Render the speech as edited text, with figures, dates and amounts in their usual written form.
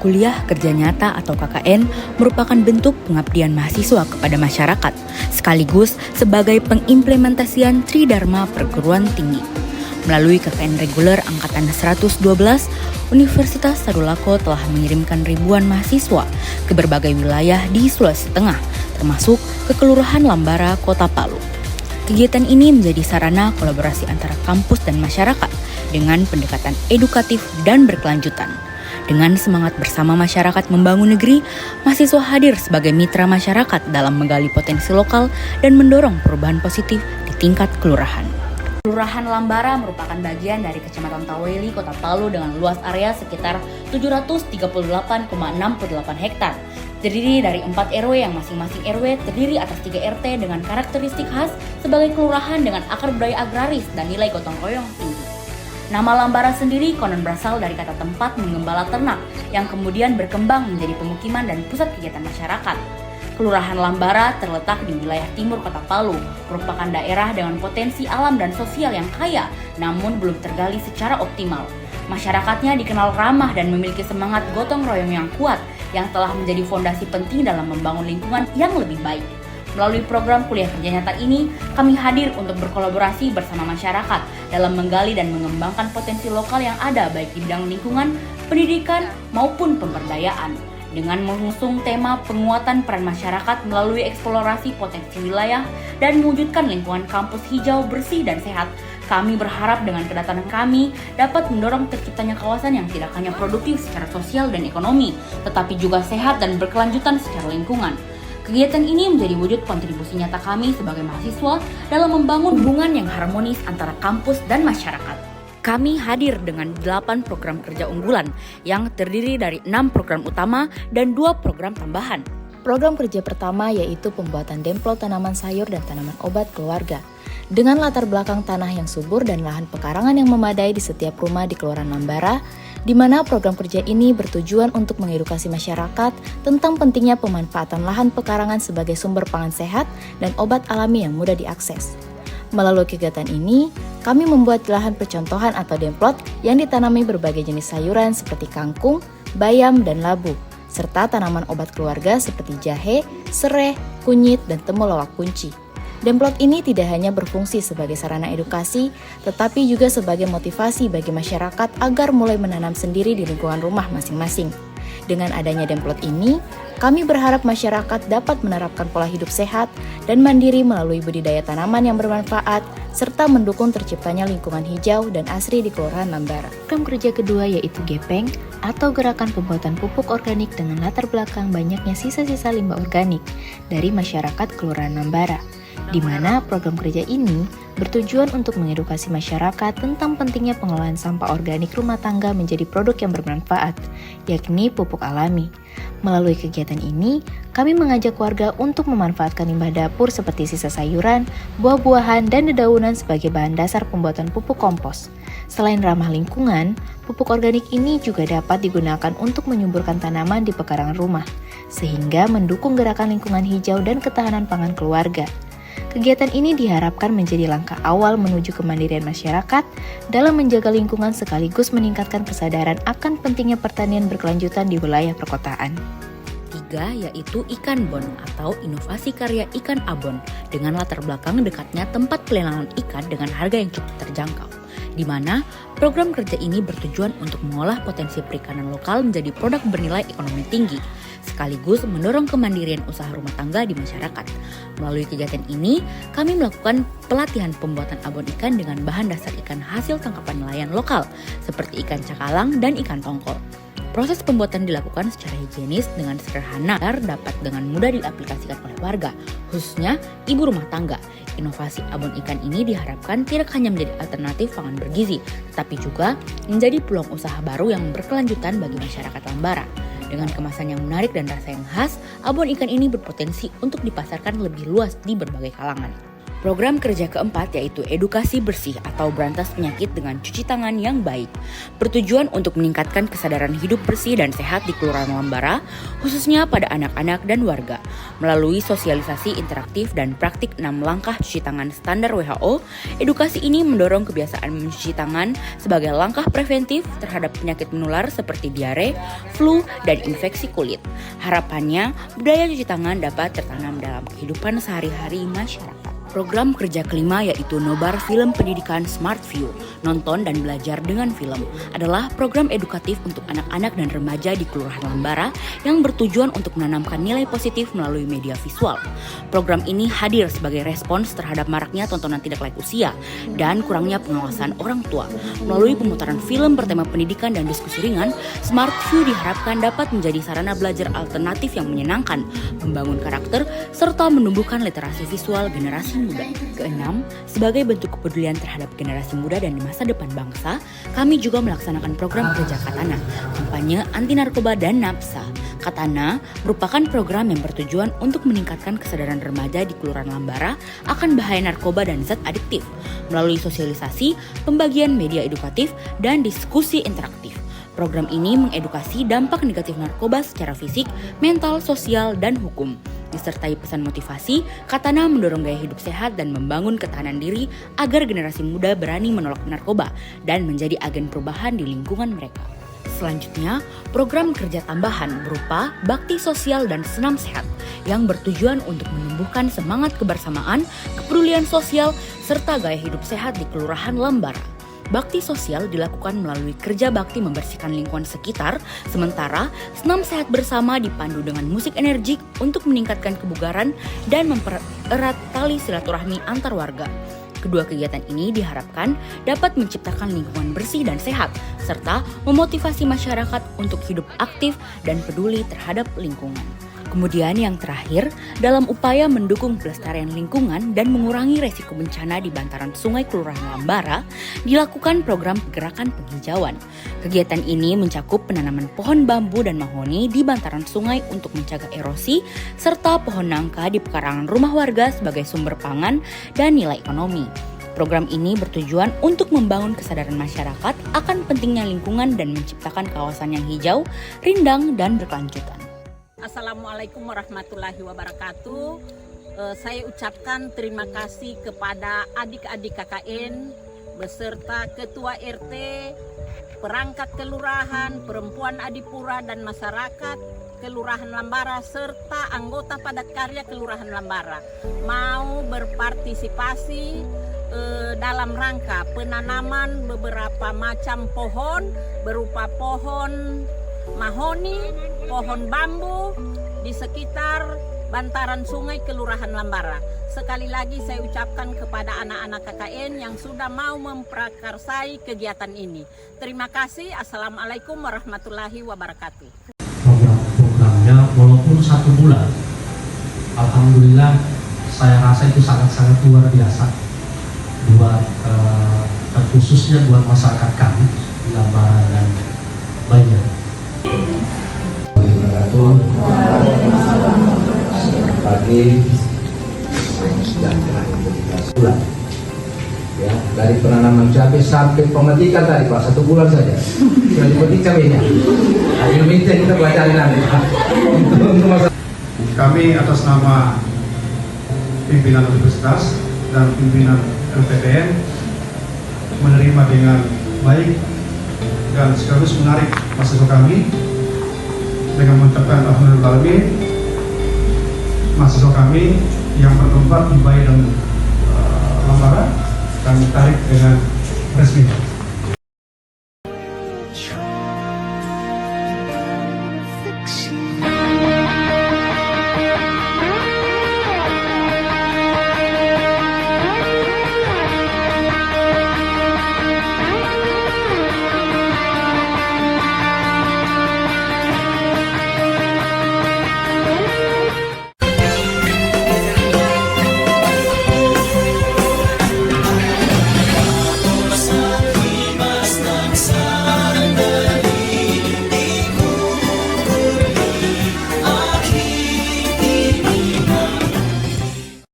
Kuliah Kerja Nyata atau KKN merupakan bentuk pengabdian mahasiswa kepada masyarakat, sekaligus sebagai pengimplementasian Tridharma perguruan tinggi. Melalui KKN reguler Angkatan 112, Universitas Sadulako telah mengirimkan ribuan mahasiswa ke berbagai wilayah di Sulawesi Tengah, termasuk ke Kelurahan Lambara, Kota Palu. Kegiatan ini menjadi sarana kolaborasi antara kampus dan masyarakat dengan pendekatan edukatif dan berkelanjutan. Dengan semangat bersama masyarakat membangun negeri, mahasiswa hadir sebagai mitra masyarakat dalam menggali potensi lokal dan mendorong perubahan positif di tingkat kelurahan. Kelurahan Lambara merupakan bagian dari Kecamatan Taweli, Kota Palu dengan luas area sekitar 738,68 hektar. Terdiri dari 4 RW yang masing-masing RW terdiri atas 3 RT dengan karakteristik khas sebagai kelurahan dengan akar budaya agraris dan nilai gotong royong tinggi. Nama Lambara sendiri konon berasal dari kata tempat menggembala ternak yang kemudian berkembang menjadi pemukiman dan pusat kegiatan masyarakat. Kelurahan Lambara terletak di wilayah timur Kota Palu, merupakan daerah dengan potensi alam dan sosial yang kaya, namun belum tergali secara optimal. Masyarakatnya dikenal ramah dan memiliki semangat gotong royong yang kuat, yang telah menjadi fondasi penting dalam membangun lingkungan yang lebih baik. Melalui program Kuliah Kerja Nyata ini, kami hadir untuk berkolaborasi bersama masyarakat dalam menggali dan mengembangkan potensi lokal yang ada baik di bidang lingkungan, pendidikan, maupun pemberdayaan. Dengan mengusung tema penguatan peran masyarakat melalui eksplorasi potensi wilayah dan mewujudkan lingkungan kampus hijau, bersih, dan sehat, kami berharap dengan kedatangan kami dapat mendorong terciptanya kawasan yang tidak hanya produktif secara sosial dan ekonomi, tetapi juga sehat dan berkelanjutan secara lingkungan. Kegiatan ini menjadi wujud kontribusi nyata kami sebagai mahasiswa dalam membangun hubungan yang harmonis antara kampus dan masyarakat. Kami hadir dengan 8 program kerja unggulan yang terdiri dari 6 program utama dan 2 program tambahan. Program kerja pertama yaitu pembuatan demplot tanaman sayur dan tanaman obat keluarga. Dengan latar belakang tanah yang subur dan lahan pekarangan yang memadai di setiap rumah di Kelurahan Lambara, di mana program kerja ini bertujuan untuk mengedukasi masyarakat tentang pentingnya pemanfaatan lahan pekarangan sebagai sumber pangan sehat dan obat alami yang mudah diakses. Melalui kegiatan ini, kami membuat lahan percontohan atau demplot yang ditanami berbagai jenis sayuran seperti kangkung, bayam, dan labu, serta tanaman obat keluarga seperti jahe, serai, kunyit, dan temulawak kunci. Demplot ini tidak hanya berfungsi sebagai sarana edukasi, tetapi juga sebagai motivasi bagi masyarakat agar mulai menanam sendiri di lingkungan rumah masing-masing. Dengan adanya demplot ini, kami berharap masyarakat dapat menerapkan pola hidup sehat dan mandiri melalui budidaya tanaman yang bermanfaat, serta mendukung terciptanya lingkungan hijau dan asri di Kelurahan Lambara. Program kerja kedua yaitu Gepeng atau Gerakan Pembuatan Pupuk Organik dengan latar belakang banyaknya sisa-sisa limbah organik dari masyarakat Kelurahan Lambara, di mana program kerja ini bertujuan untuk mengedukasi masyarakat tentang pentingnya pengelolaan sampah organik rumah tangga menjadi produk yang bermanfaat, yakni pupuk alami. Melalui kegiatan ini, kami mengajak warga untuk memanfaatkan limbah dapur seperti sisa sayuran, buah-buahan, dan dedaunan sebagai bahan dasar pembuatan pupuk kompos. Selain ramah lingkungan, pupuk organik ini juga dapat digunakan untuk menyuburkan tanaman di pekarangan rumah, sehingga mendukung gerakan lingkungan hijau dan ketahanan pangan keluarga. Kegiatan ini diharapkan menjadi langkah awal menuju kemandirian masyarakat dalam menjaga lingkungan sekaligus meningkatkan kesadaran akan pentingnya pertanian berkelanjutan di wilayah perkotaan. 3 yaitu Ikan Bon atau inovasi karya ikan abon dengan latar belakang dekatnya tempat pelelangan ikan dengan harga yang cukup terjangkau, di mana program kerja ini bertujuan untuk mengolah potensi perikanan lokal menjadi produk bernilai ekonomi tinggi, sekaligus mendorong kemandirian usaha rumah tangga di masyarakat. Melalui kegiatan ini, kami melakukan pelatihan pembuatan abon ikan dengan bahan dasar ikan hasil tangkapan nelayan lokal, seperti ikan cakalang dan ikan tongkol. Proses pembuatan dilakukan secara higienis dengan sederhana agar dapat dengan mudah diaplikasikan oleh warga, khususnya ibu rumah tangga. Inovasi abon ikan ini diharapkan tidak hanya menjadi alternatif pangan bergizi, tetapi juga menjadi peluang usaha baru yang berkelanjutan bagi masyarakat Lambara. Dengan kemasan yang menarik dan rasa yang khas, abon ikan ini berpotensi untuk dipasarkan lebih luas di berbagai kalangan. Program kerja keempat yaitu edukasi bersih atau berantas penyakit dengan cuci tangan yang baik. Bertujuan untuk meningkatkan kesadaran hidup bersih dan sehat di Kelurahan Lambara, khususnya pada anak-anak dan warga. Melalui sosialisasi interaktif dan praktik 6 langkah cuci tangan standar WHO, edukasi ini mendorong kebiasaan mencuci tangan sebagai langkah preventif terhadap penyakit menular seperti diare, flu, dan infeksi kulit. Harapannya, budaya cuci tangan dapat tertanam dalam kehidupan sehari-hari masyarakat. Program kerja kelima yaitu Nobar Film Pendidikan Smart View, nonton dan belajar dengan film, adalah program edukatif untuk anak-anak dan remaja di Kelurahan Lambara yang bertujuan untuk menanamkan nilai positif melalui media visual. Program ini hadir sebagai respons terhadap maraknya tontonan tidak layak usia dan kurangnya pengawasan orang tua. Melalui pemutaran film bertema pendidikan dan diskusi ringan, Smart View diharapkan dapat menjadi sarana belajar alternatif yang menyenangkan, membangun karakter, serta menumbuhkan literasi visual generasi muda. Keenam, sebagai bentuk kepedulian terhadap generasi muda dan masa depan bangsa, kami juga melaksanakan program kerja Katana, kampanye anti narkoba dan nafsa. Katana merupakan program yang bertujuan untuk meningkatkan kesadaran remaja di Kelurahan Lambara akan bahaya narkoba dan zat adiktif, melalui sosialisasi, pembagian media edukatif, dan diskusi interaktif. Program ini mengedukasi dampak negatif narkoba secara fisik, mental, sosial, dan hukum. Disertai pesan motivasi, Katana mendorong gaya hidup sehat dan membangun ketahanan diri agar generasi muda berani menolak narkoba dan menjadi agen perubahan di lingkungan mereka. Selanjutnya, program kerja tambahan berupa bakti sosial dan senam sehat yang bertujuan untuk menumbuhkan semangat kebersamaan, kepedulian sosial, serta gaya hidup sehat di Kelurahan Lambara. Bakti sosial dilakukan melalui kerja bakti membersihkan lingkungan sekitar, sementara senam sehat bersama dipandu dengan musik energik untuk meningkatkan kebugaran dan mempererat tali silaturahmi antar warga. Kedua kegiatan ini diharapkan dapat menciptakan lingkungan bersih dan sehat, serta memotivasi masyarakat untuk hidup aktif dan peduli terhadap lingkungan. Kemudian yang terakhir, dalam upaya mendukung pelestarian lingkungan dan mengurangi resiko bencana di bantaran sungai Kelurahan Lambara, dilakukan program gerakan penghijauan. Kegiatan ini mencakup penanaman pohon bambu dan mahoni di bantaran sungai untuk mencegah erosi, serta pohon nangka di pekarangan rumah warga sebagai sumber pangan dan nilai ekonomi. Program ini bertujuan untuk membangun kesadaran masyarakat akan pentingnya lingkungan dan menciptakan kawasan yang hijau, rindang, dan berkelanjutan. Assalamualaikum warahmatullahi wabarakatuh. Saya ucapkan terima kasih kepada adik-adik KKN beserta Ketua RT, perangkat kelurahan, perempuan Adipura dan masyarakat Kelurahan Lambara serta anggota padat karya Kelurahan Lambara mau berpartisipasi dalam rangka penanaman beberapa macam pohon berupa pohon mahoni, pohon bambu di sekitar bantaran sungai Kelurahan Lambara. Sekali lagi saya ucapkan kepada anak-anak KKN yang sudah mau memprakarsai kegiatan ini. Terima kasih. Assalamualaikum warahmatullahi wabarakatuh. Programnya walaupun 1 bulan, alhamdulillah saya rasa itu sangat-sangat luar biasa buat khususnya buat masyarakat kami di Lambara dan Banjar. Pagi bulan ya, dari penanaman cabai sampai pemetikan tadi Pak 1 bulan saja sudah dipetik cabainya. Nah, ini minta kita pelajari nanti untuk masa. Kami atas nama pimpinan universitas dan pimpinan LPTN menerima dengan baik dan sekaligus menarik mahasiswa kami dengan mengucapkan alhamdulillah mahasiswa kami yang bertempat di Bayi dan Lambara kami tarik dengan resmi.